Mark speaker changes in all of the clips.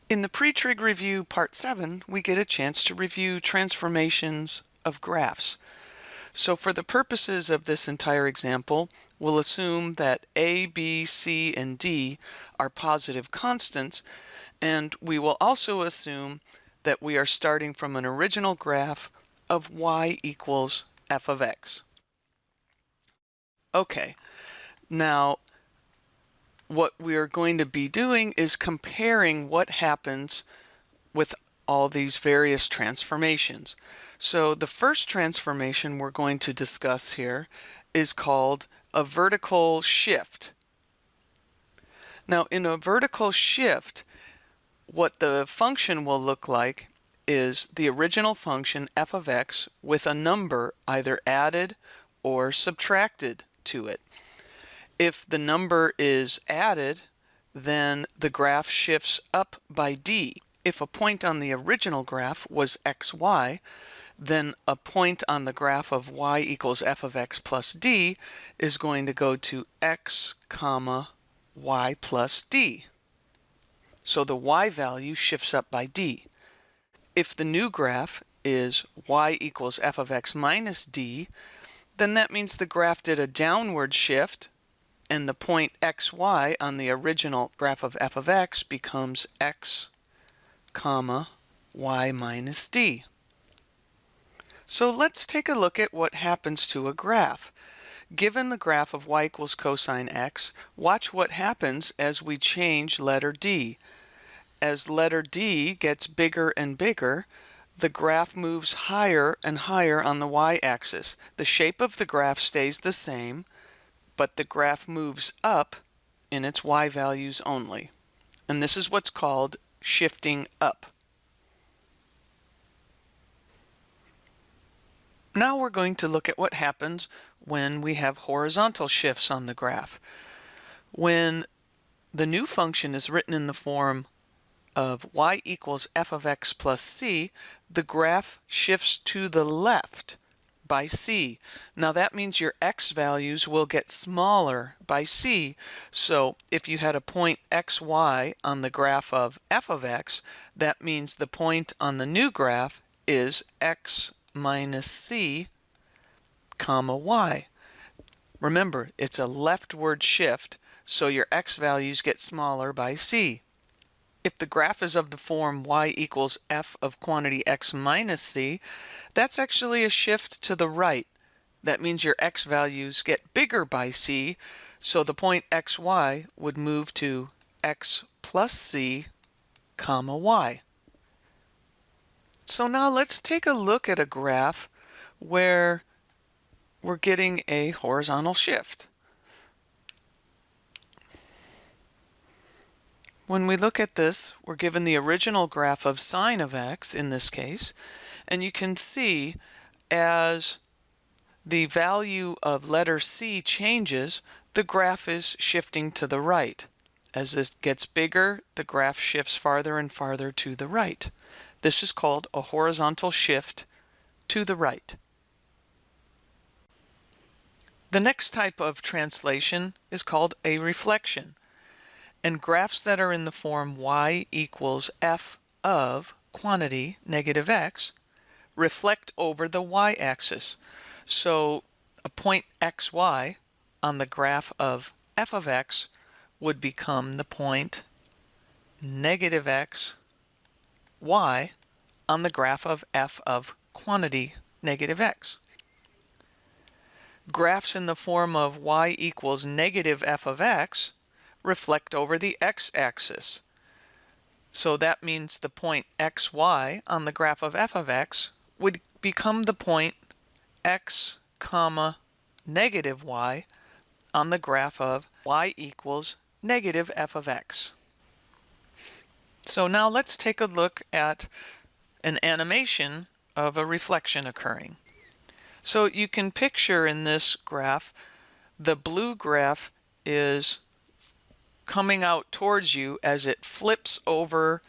Speaker 1: In the PreTrig review part 7, we get a chance to review transformations of graphs. So for the purposes of this entire example, we'll assume that A, B, C, and D are positive constants, and we will also assume that we are starting from an original graph of y equals f of x. Okay, now what we are going to be doing is comparing what happens with all these various transformations. So the first transformation we're going to discuss here is called a vertical shift. Now in a vertical shift, what the function will look like is the original function f of x with a number either added or subtracted to it. If the number is added, then the graph shifts up by d. If a point on the original graph was xy, then a point on the graph of y equals f of x plus d is going to go to x comma y plus d. So the y value shifts up by d. If the new graph is y equals f of x minus d, then that means the graph did a downward shift, and the point xy on the original graph of f of x becomes x comma y minus d. So let's take a look at what happens to a graph. Given the graph of y equals cosine x, watch what happens as we change letter d. As letter d gets bigger and bigger, the graph moves higher and higher on the y-axis. The shape of the graph stays the same, but the graph moves up in its y values only. And this is what's called shifting up. Now we're going to look at what happens when we have horizontal shifts on the graph. When the new function is written in the form of y equals f of x plus c, the graph shifts to the left by c. Now that means your x values will get smaller by c. So if you had a point xy on the graph of f of x, that means the point on the new graph is x minus c comma y. Remember, it's a leftward shift, so your x values get smaller by c. If the graph is of the form y equals f of quantity x minus c, that's actually a shift to the right. That means your x values get bigger by c, so the point xy would move to x plus c comma y. So now let's take a look at a graph where we're getting a horizontal shift. When we look at this, we're given the original graph of sine of x in this case, and you can see as the value of letter c changes, the graph is shifting to the right. As this gets bigger, the graph shifts farther and farther to the right. This is called a horizontal shift to the right. The next type of translation is called a reflection. And graphs that are in the form y equals f of quantity negative x reflect over the y-axis. So a point xy on the graph of f of x would become the point negative x y on the graph of f of quantity negative x. Graphs in the form of y equals negative f of x reflect over the x-axis. So that means the point xy on the graph of f of x would become the point x comma negative y on the graph of y equals negative f of x. So now let's take a look at an animation of a reflection occurring. So you can picture in this graph, the blue graph is coming out towards you as it flips over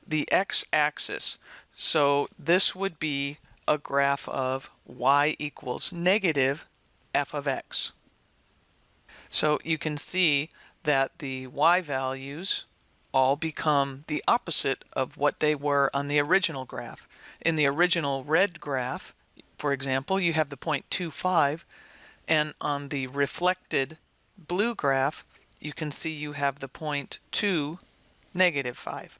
Speaker 1: the x-axis. So this would be a graph of y equals negative f of x. So you can see that the y values all become the opposite of what they were on the original graph. In the original red graph, for example, you have the point 2,5, and on the reflected blue graph, you can see you have the point 2, -5.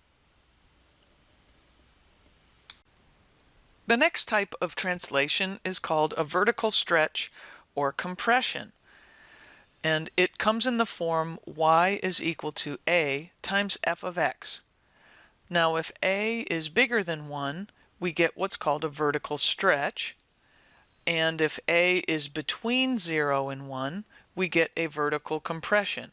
Speaker 1: The next type of translation is called a vertical stretch or compression, and it comes in the form y is equal to a times f of x. Now if a is bigger than 1, we get what's called a vertical stretch, and if a is between 0 and 1, we get a vertical compression.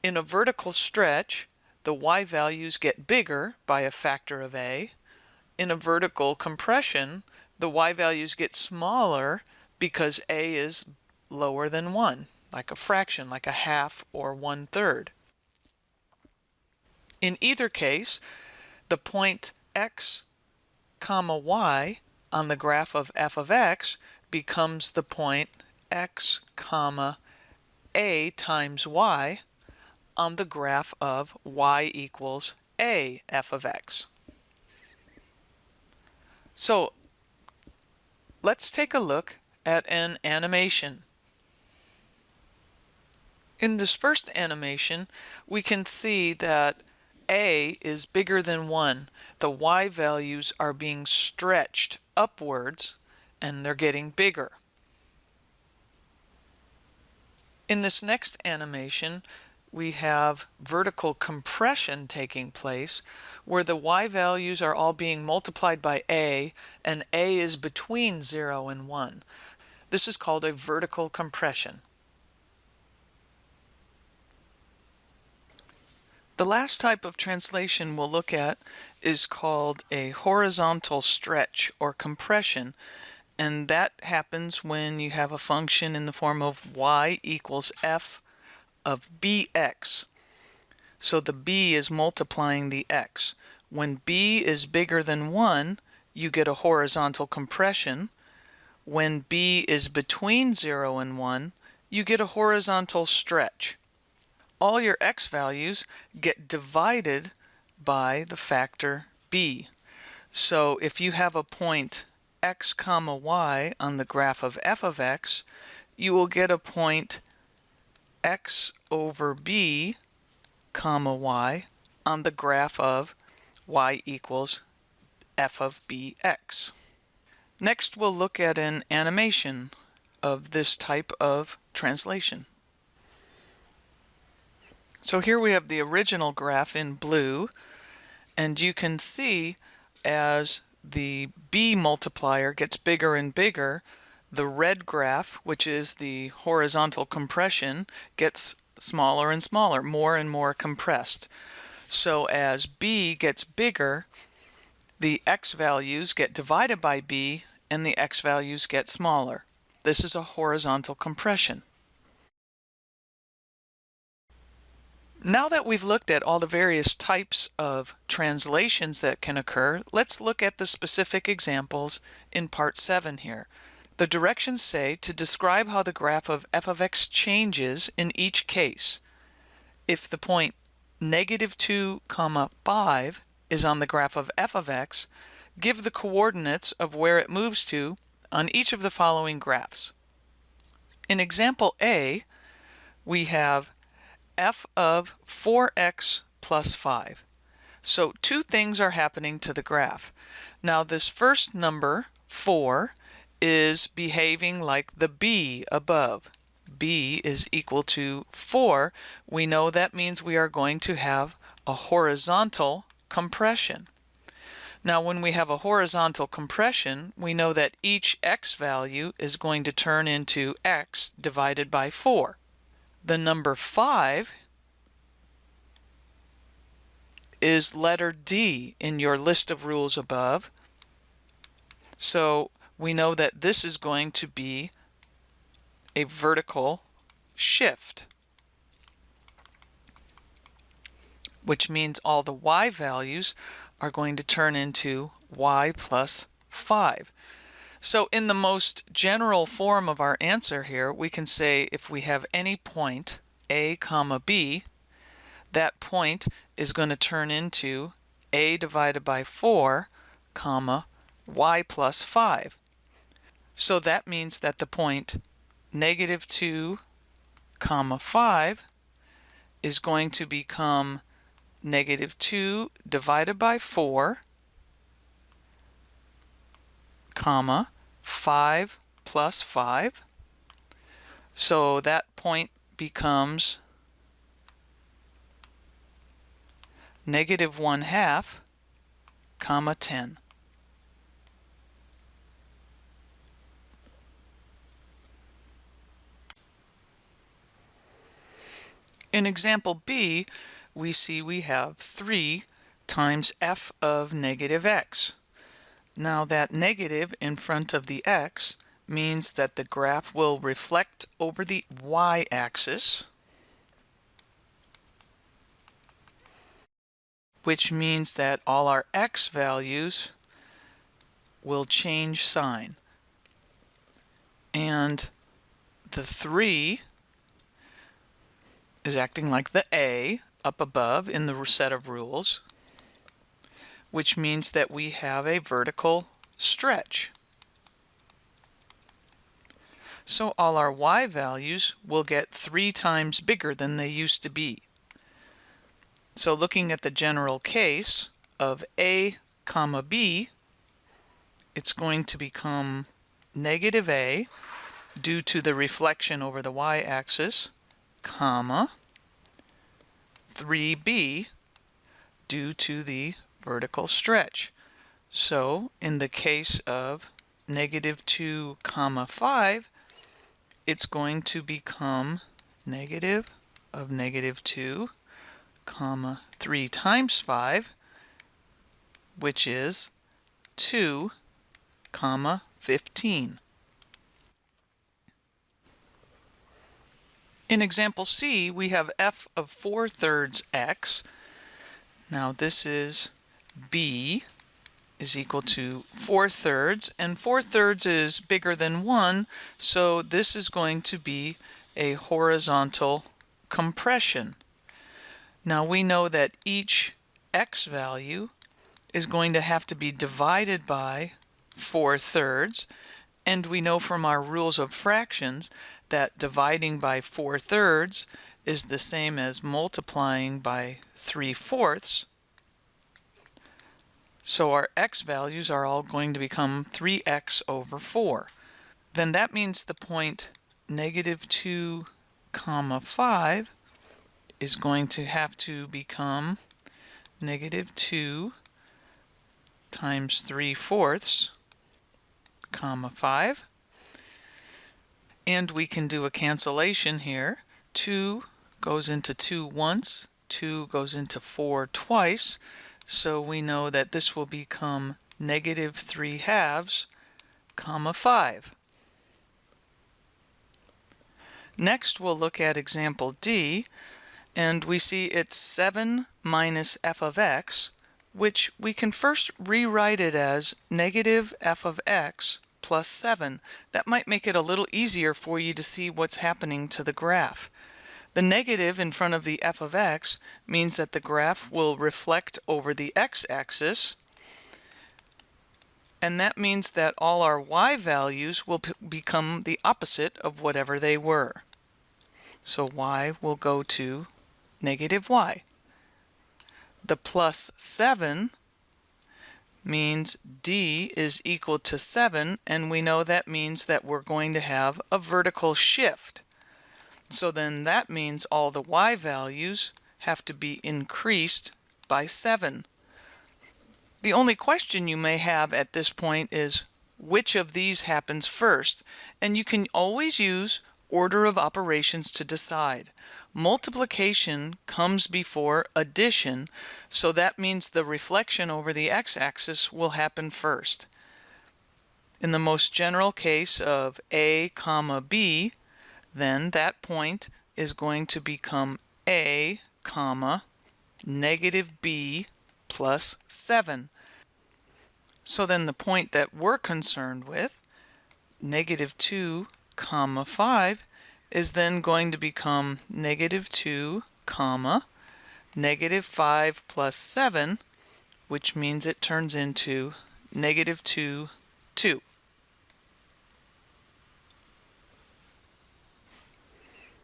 Speaker 1: In a vertical stretch, the y values get bigger by a factor of a. In a vertical compression, the y values get smaller because a is lower than 1, like a fraction, like a half or 1/3. In either case, the point x comma y on the graph of f of x becomes the point x comma a times y on the graph of y equals a f of x. So let's take a look at an animation. In this first animation, we can see that a is bigger than 1. The y values are being stretched upwards and they're getting bigger. In this next animation, we have vertical compression taking place where the y values are all being multiplied by a, and a is between 0 and 1. This is called a vertical compression. The last type of translation we'll look at is called a horizontal stretch or compression, and that happens when you have a function in the form of y equals f of bx. So the b is multiplying the x. When b is bigger than 1, you get a horizontal compression. When b is between 0 and 1, you get a horizontal stretch. All your x values get divided by the factor b. So if you have a point x comma y on the graph of f of x, you will get a point x over b comma y on the graph of y equals f of bx. Next, we'll look at an animation of this type of translation. So here we have the original graph in blue, and you can see as the b multiplier gets bigger and bigger, the red graph, which is the horizontal compression, gets smaller and smaller, more and more compressed. So as b gets bigger, the x values get divided by b and the x values get smaller. This is a horizontal compression. Now that we've looked at all the various types of translations that can occur, let's look at the specific examples in part 7 here. The directions say to describe how the graph of f of x changes in each case. If the point -2, 5 is on the graph of f of x, give the coordinates of where it moves to on each of the following graphs. In example A, we have f of 4x plus 5. So two things are happening to the graph. Now this first number, 4, is behaving like the b above. b is equal to 4. We know that means we are going to have a horizontal compression. Now when we have a horizontal compression, we know that each x value is going to turn into x divided by 4. The number 5 is letter D in your list of rules above. So we know that this is going to be a vertical shift, which means all the y values are going to turn into y plus 5. So in the most general form of our answer here, we can say if we have any point a comma b, that point is going to turn into a divided by 4, comma, y plus 5. So that means that the point negative 2, comma 5 is going to become negative 2 divided by 4, comma, 5 plus 5. So that point becomes negative 1/2, comma 10. In example B, we see we have 3 times f of negative x. Now that negative in front of the x means that the graph will reflect over the y-axis, which means that all our x values will change sign. And the 3 is acting like the a up above in the set of rules, which means that we have a vertical stretch. So all our y values will get 3 times bigger than they used to be. So looking at the general case of a comma b, it's going to become negative a due to the reflection over the y-axis, comma, 3b due to the vertical stretch. So in the case of negative 2, comma 5, it's going to become negative of negative 2, comma 3 times 5, which is 2, comma 15. In example C, we have f of 4/3 x. Now this is b is equal to 4/3, and 4/3 is bigger than 1, so this is going to be a horizontal compression. Now we know that each x value is going to have to be divided by 4/3, and we know from our rules of fractions that dividing by 4/3 is the same as multiplying by 3/4. So our x values are all going to become 3x over 4. Then that means the point negative 2, comma 5 is going to have to become negative 2 times 3/4, comma 5. And we can do a cancellation here. 2 goes into 2 once, 2 goes into 4 twice. So we know that this will become negative 3/2, comma 5. Next, we'll look at example D, and we see it's 7 minus f of x, which we can first rewrite it as negative f of x plus 7. That might make it a little easier for you to see what's happening to the graph. The negative in front of the f of x means that the graph will reflect over the x-axis, and that means that all our y values will become the opposite of whatever they were. So y will go to negative y. The plus 7 means d is equal to 7, and we know that means that we're going to have a vertical shift. So then that means all the y values have to be increased by 7. The only question you may have at this point is which of these happens first, and you can always use order of operations to decide. Multiplication comes before addition, so that means the reflection over the x-axis will happen first. In the most general case of a comma b, then that point is going to become a comma negative b plus 7. So then the point that we're concerned with, negative 2 comma 5, is then going to become negative 2 comma negative 5 plus 7, which means it turns into negative 2, 2.